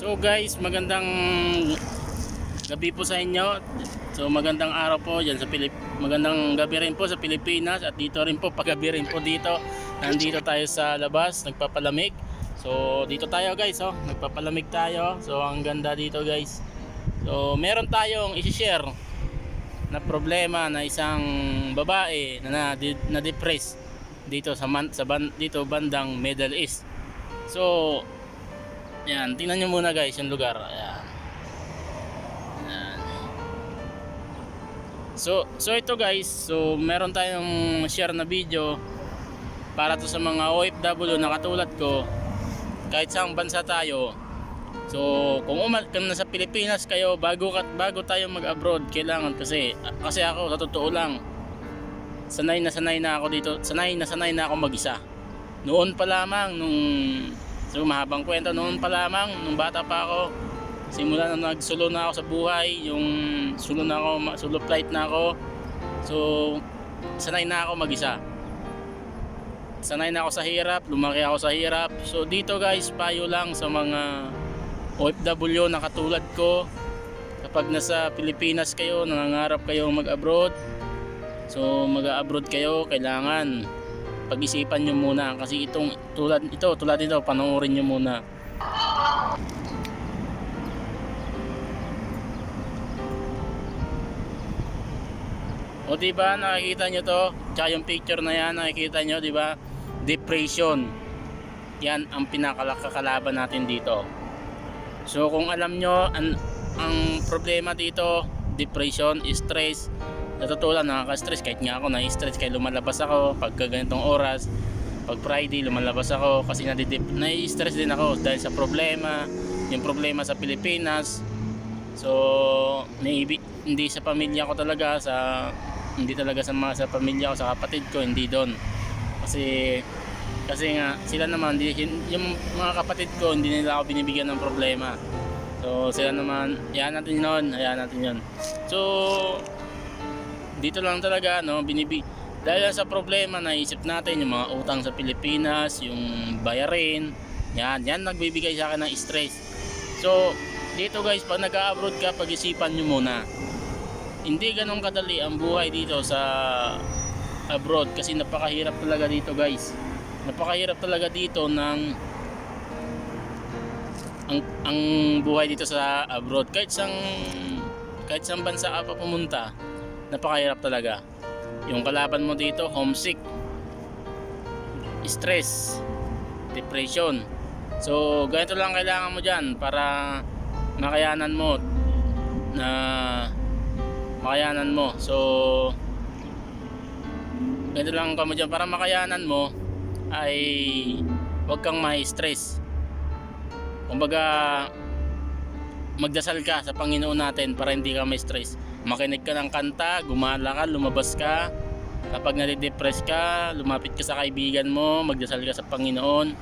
So guys, magandang gabi po sa inyo. So magandang araw po diyan sa magandang gabi rin po sa Pilipinas at dito rin po paggabi rin po dito. Nandito tayo sa labas, nagpapalamig. So dito tayo guys, oh, nagpapalamig tayo. So ang ganda dito guys. So meron tayong i-share na problema na isang babae na depressed dito dito bandang Middle East. So yan, tingnan nyo muna guys yung lugar. Ayan. Ayan. So ito guys, so meron tayong share na video para to sa mga OFW na katulad ko, kahit saang bansa tayo. So kung nasa Pilipinas kayo, bago tayo mag-abroad, kailangan kasi ako sa totoo lang, sanay na ako dito, sanay na ako mag-isa. Noon pa lamang so mahabang kwento, noon pa lamang nung bata pa ako, simula na nagsulo na ako sa buhay, yung solo flight na ako. So sanay na ako mag-isa. Sanay na ako sa hirap, lumaki ako sa hirap. So dito guys, payo lang sa mga OFW na katulad ko, kapag nasa Pilipinas kayo, nangangarap kayo mag-abroad, so mag-abroad kayo, kailangan pag-isipan nyo muna kasi tulad nito, panoorin nyo muna. O diba, nakikita nyo to, tsaka yung picture na yan, nakikita nyo, diba, depression. Yan ang pinakakalaban natin dito. So kung alam nyo, ang problema dito, depression, stress. Sa totoo lang, nakaka-stress. Kahit nga ako na-stress, kaya lumalabas ako pagka ganitong oras. Pag Friday, lumalabas ako kasi na-stress din ako dahil sa problema, yung problema sa Pilipinas. So hindi sa pamilya ko talaga, hindi talaga sa pamilya ko, sa kapatid ko, hindi doon. Kasi nga sila naman, yung mga kapatid ko, hindi nila ako binibigyan ng problema. So sila naman, hayaan natin yun. So dito lang talaga, no, dahil sa problema, naisip natin yung mga utang sa Pilipinas, yung bayarin, yan nagbibigay sa akin ng stress. So dito guys, pag nag-abroad ka, pag-isipan nyo muna. Hindi ganun kadali ang buhay dito sa abroad kasi napakahirap talaga dito guys. Napakahirap talaga dito ang buhay dito sa abroad. Kahit sang bansa ka pa pumunta, napakahirap talaga. Yung kalaban mo dito, homesick, stress, depression. So ganito lang kailangan mo dyan para makayanan mo. So ganito lang ka mo dyan para makayanan mo ay huwag kang ma-stress. Kumbaga, magdasal ka sa Panginoon natin para hindi ka ma-stress. Makinig ka ng kanta, gumala ka, lumabas ka. Kapag nade-depress ka, lumapit ka sa kaibigan mo, magdasal ka sa Panginoon.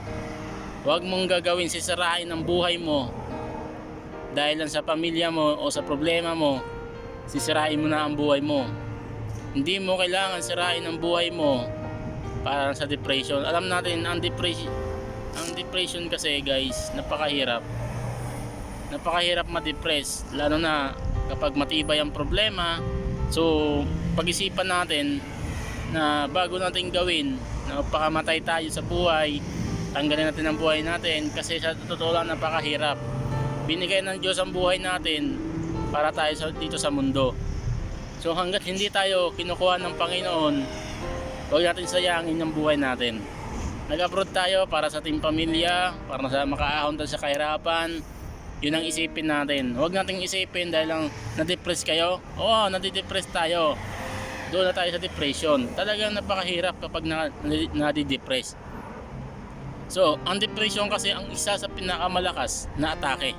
Huwag mong gagawin sisirain ang buhay mo dahil lang sa pamilya mo o sa problema mo. Sisirain mo na ang buhay mo. Hindi mo kailangan sirain ang buhay mo para sa depression. Alam natin ang depression kasi guys, napakahirap ma-depress, lalo na kapag matibay ang problema. So pag-isipan natin na bago natin gawin na pakamatay tayo sa buhay, tanggalin natin ang buhay natin kasi sa totoo lang napakahirap. Binigay ng Diyos ang buhay natin para tayo dito sa mundo. So hanggat hindi tayo kinukuha ng Panginoon, huwag natin sayangin ang buhay natin. Nag-abroad tayo para sa ating pamilya, para sa makaahon tayo sa kahirapan. Yun ang isipin natin. Huwag nating isipin dahil lang na-depress kayo. Oo, nadi-depress tayo. Doon na tayo sa depression. Talagang napakahirap kapag nadi-depress. So, ang depression kasi ang isa sa pinakamalakas na atake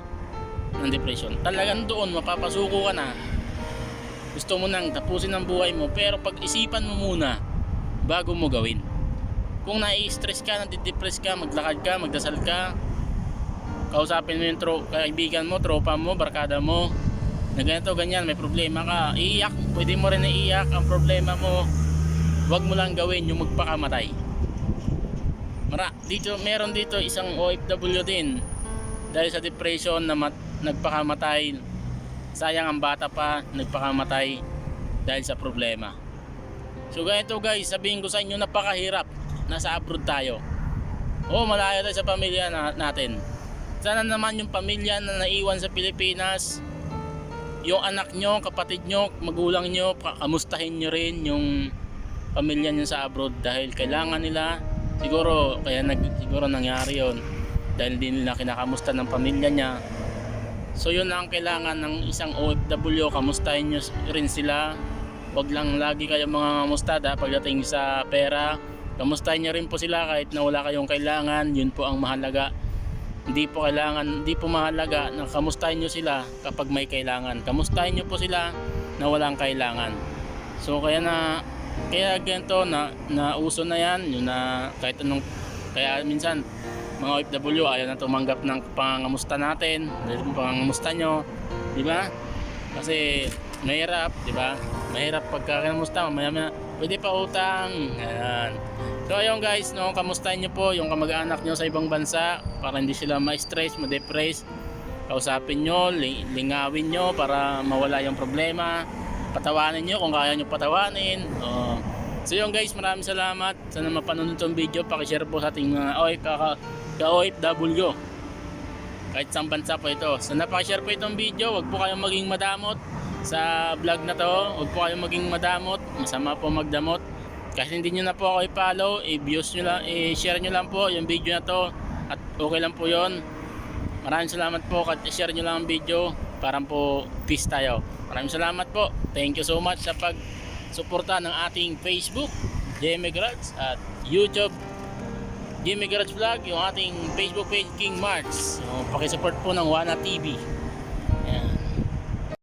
ng depression. Talagang doon mapapasuko ka na. Gusto mo nang tapusin ang buhay mo, pero pag-isipan mo muna bago mo gawin. Kung nai-stress ka, nadi-depress ka, maglakad ka, magdasal ka, kausapin mo yung kaibigan mo, tropa mo, barkada mo na ganito, ganyan, may problema ka, iiyak, pwede mo rin iiyak ang problema mo. Huwag mo lang gawin yung magpakamatay. Meron dito isang OFW din dahil sa depression na nagpakamatay. Sayang ang bata pa, nagpakamatay dahil sa problema. So ganito guys, sabihin ko sa inyo, napakahirap. Nasa abroad tayo. Malayo tayo sa pamilya natin. Sana naman yung pamilya na naiwan sa Pilipinas, yung anak nyo, kapatid nyo, magulang nyo, kamustahin nyo rin yung pamilya nyo sa abroad dahil kailangan nila. Siguro nangyari yon dahil di nila kinakamusta ng pamilya niya. So yun lang ang kailangan ng isang OFW, kamustahin nyo rin sila. Huwag lang lagi kayong mga kamustada pagdating sa pera. Kamustahin nyo rin po sila kahit na wala kayong kailangan. Yun po ang mahalaga. Hindi po mahalaga na kamustahin nyo sila kapag may kailangan. Kamustahin nyo po sila na walang kailangan. So kaya ganito na uso na yan, yun na kahit anong, kaya minsan mga OFW ayaw na tumanggap ng pangangamusta natin, dahil pangangamusta nyo, di ba? Kasi mahirap, di ba? Mahirap pagka kinamusta, mamaya pwede pa utang. Ayan. So ayun guys, kamustahin nyo po yung kamag-anak nyo sa ibang bansa para hindi sila ma-stress, ma-depress. Kausapin nyo, lingawin nyo para mawala yung problema. Patawanin nyo kung kaya nyo patawanin. So yun guys, maraming salamat. Sana mapanood itong video, pakishare po sa ating mga OFW. Kahit sa bansa po ito. Sana pakishare po itong video. Huwag po kayong maging madamot sa vlog na to. Huwag po kayong maging madamot. Masama po magdamot. Kasi hindi nyo na po ako i-follow, i-views nyo lang, i-share nyo lang po yung video na to. At okay lang po yon. Maraming salamat po, at i-share nyo lang ang video. Parang po peace tayo. Maraming salamat po. Thank you so much sa pag-suporta ng ating Facebook, Jimmy Garage, at YouTube, Jimmy Garage Vlog, yung ating Facebook page, King Marts. So, pakisupport po ng Wana TV.